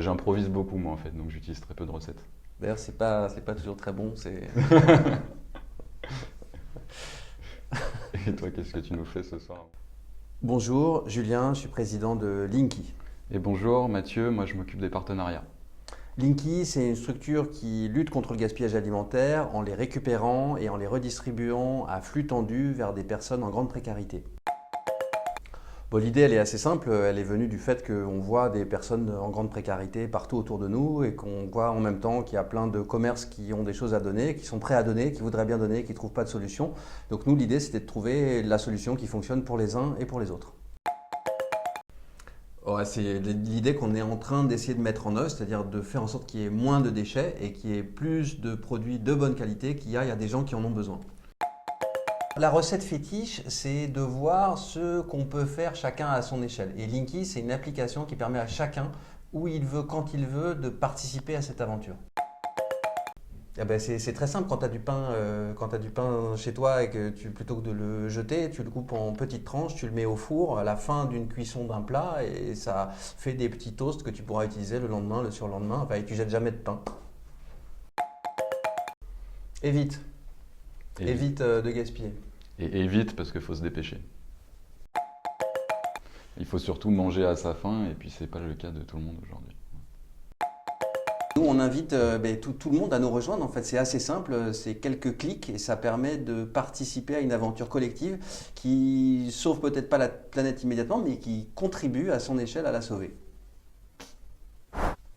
J'improvise beaucoup moi en fait, donc j'utilise très peu de recettes. D'ailleurs, c'est pas toujours très bon. Et toi, qu'est-ce que tu nous fais ce soir? Bonjour, Julien, je suis président de Linky. Et bonjour Mathieu, moi je m'occupe des partenariats. Linky, c'est une structure qui lutte contre le gaspillage alimentaire en les récupérant et en les redistribuant à flux tendu vers des personnes en grande précarité. Bon, l'idée, elle est assez simple. Elle est venue du fait qu'on voit des personnes en grande précarité partout autour de nous et qu'on voit en même temps qu'il y a plein de commerces qui ont des choses à donner, qui sont prêts à donner, qui voudraient bien donner, qui ne trouvent pas de solution. Donc nous, l'idée, c'était de trouver la solution qui fonctionne pour les uns et pour les autres. Ouais, c'est l'idée qu'on est en train d'essayer de mettre en œuvre, c'est-à-dire de faire en sorte qu'il y ait moins de déchets et qu'il y ait plus de produits de bonne qualité qu'il y a à des gens qui en ont besoin. La recette fétiche, c'est de voir ce qu'on peut faire chacun à son échelle. Et Linky, c'est une application qui permet à chacun, où il veut, quand il veut, de participer à cette aventure. Eh ben c'est très simple, quand tu as du pain chez toi et que plutôt que de le jeter, tu le coupes en petites tranches, tu le mets au four à la fin d'une cuisson d'un plat et ça fait des petits toasts que tu pourras utiliser le lendemain, le surlendemain, enfin, et tu jettes jamais de pain. Évite, Et, évite de gaspiller. et vite parce qu'il faut se dépêcher. Il faut surtout manger à sa faim et puis c'est pas le cas de tout le monde aujourd'hui. Nous, on invite tout le monde à nous rejoindre. En fait, c'est assez simple, c'est quelques clics et ça permet de participer à une aventure collective qui sauve peut-être pas la planète immédiatement, mais qui contribue à son échelle à la sauver.